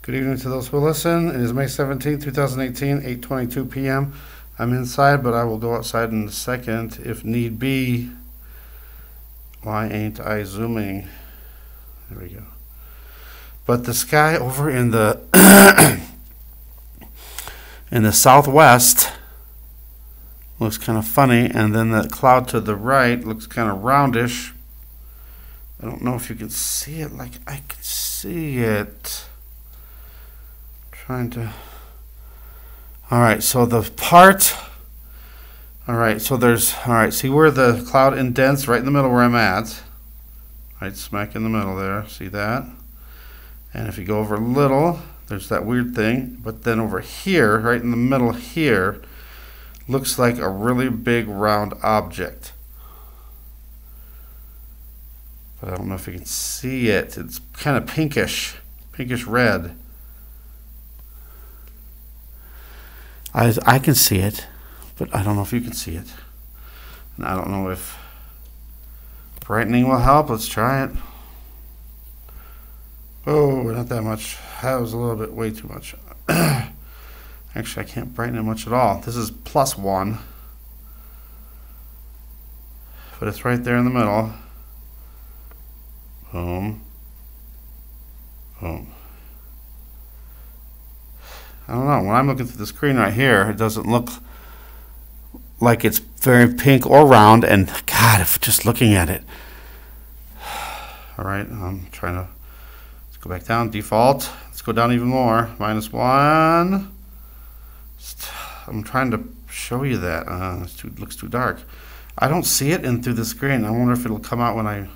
Good evening to those who listen. It is May 17th, 2018, 8:22 p.m. I'm inside, but I will go outside in a second if need be. Why ain't I zooming? There we go. But the sky over in the in the southwest looks kind of funny, and then the cloud to the right looks kind of roundish. I don't know if you can see it like I can see it. Trying to. All right, so the part. All right, so there's. All right, see where the cloud indents right in the middle where I'm at. Right, smack in the middle there. See that? And if you go over a little, there's that weird thing. But then over here, right in the middle here, looks like a really big round object. But I don't know if you can see it. It's kind of pinkish red. I can see it, but I don't know if you can see it. And I don't know if brightening will help. Let's try it. Oh, not that much. That was a little bit way too much. Actually, I can't brighten it much at all. This is +1. But it's right there in the middle. Boom. Boom. I don't know. When I'm looking through the screen right here, it doesn't look like it's very pink or round. And God, if just looking at it. All right, I'm trying to. Let's go back down. Default. Let's go down even more. -1. I'm trying to show you that. It looks too dark. I don't see it in through the screen. I wonder if it'll come out when I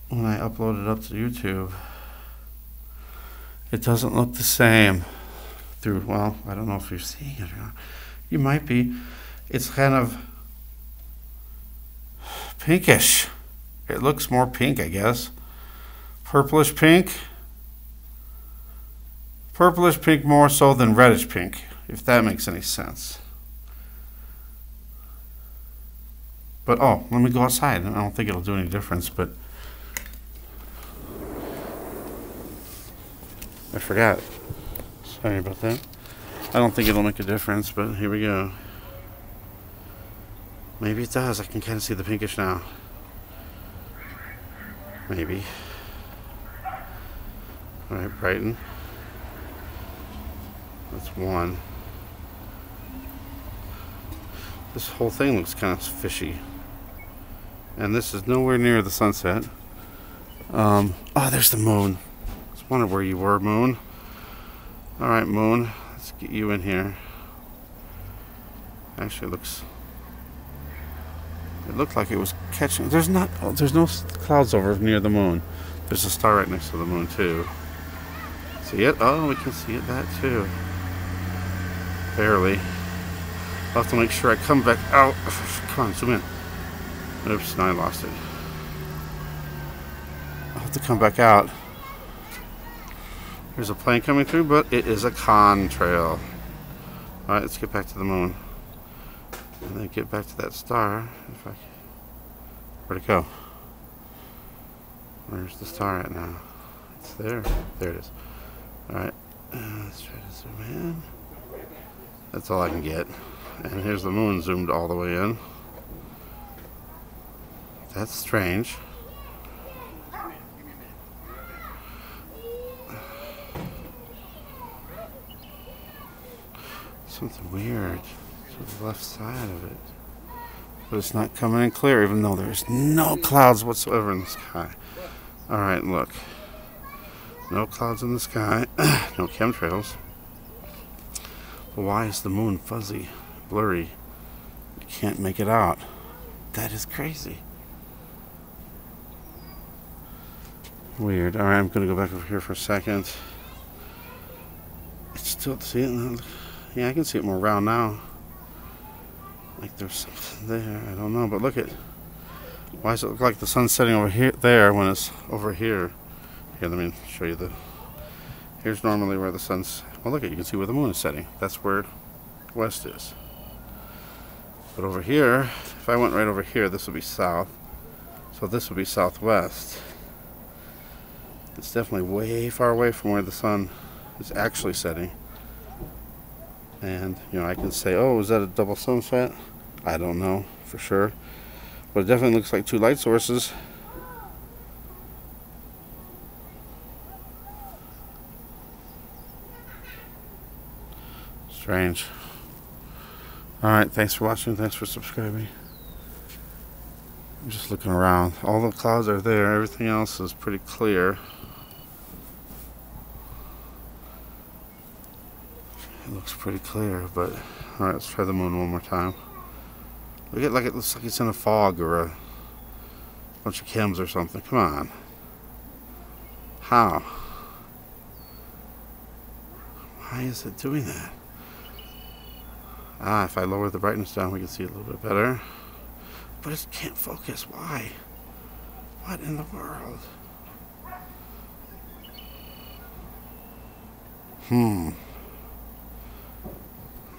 upload it up to YouTube. It doesn't look the same through, well, I don't know if you're seeing it or not. You might be. It's kind of pinkish. It looks more pink, I guess. Purplish pink. Purplish pink more so than reddish pink, if that makes any sense. But, oh, let me go outside. I don't think it'll do any difference, but I forgot. Sorry about that. I don't think it'll make a difference, but here we go. Maybe it does. I can kind of see the pinkish now. Maybe. Alright, brighten. That's 1. This whole thing looks kind of fishy. And this is nowhere near the sunset. Oh, there's the moon. Wondered where you were, moon. All right, moon. Let's get you in here. Actually, it looked like it was catching. There's no clouds over near the moon. There's a star right next to the moon too. See it? Oh, we can see it that too. Barely. I'll have to make sure I come back out. Come on, zoom in. Oops, now I lost it. I'll have to come back out. There's a plane coming through, but it is a contrail. Alright, let's get back to the moon. And then get back to that star. Where'd it go? Where's the star at now? It's there. There it is. Alright, let's try to zoom in. That's all I can get. And here's the moon zoomed all the way in. That's strange. Something weird to the left side of it. But it's not coming in clear, even though there's no clouds whatsoever in the sky. Alright, look. No clouds in the sky. No chemtrails. But why is the moon fuzzy, blurry? You can't make it out. That is crazy. Weird. Alright, I'm going to go back over here for a second. It's still, see it? Yeah, I can see it more round now. Like there's something there. I don't know, but look at. Why does it look like the sun's setting over here, there, when it's over here? Here, let me show you the. Here's normally where the sun's. Well, look at, you can see where the moon is setting. That's where west is. But over here, if I went right over here, this would be south. So this would be southwest. It's definitely way far away from where the sun is actually setting. And, you know, I can say, oh, is that a double sunset? I don't know for sure. But it definitely looks like two light sources. Strange. Alright, thanks for watching. Thanks for subscribing. I'm just looking around. All the clouds are there. Everything else is pretty clear. It looks pretty clear, but alright, let's try the moon one more time. Look at, like, it looks like it's in a fog or a bunch of chems or something. Come on. How? Why is it doing that? Ah, if I lower the brightness down, we can see it a little bit better. But it can't focus. Why? What in the world?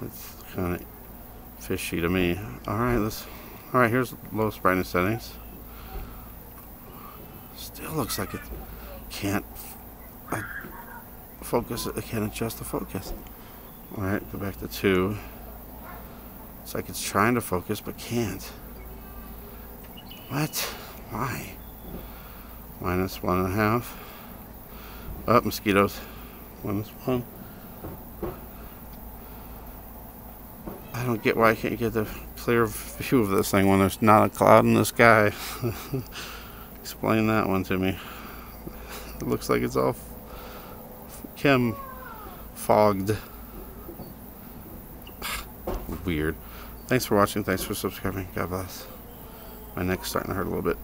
It's kind of fishy to me. Alright, here's lowest brightness settings. Still looks like it can't focus. It can't adjust the focus. Alright, go back to 2. It's like it's trying to focus but can't. What? Why? -1.5. Oh, mosquitoes. -1. I don't get why I can't get the clear view of this thing when there's not a cloud in the sky. Explain that one to me. It looks like it's all chem fogged. Weird. Thanks for watching. Thanks for subscribing. God bless. My neck's starting to hurt a little bit.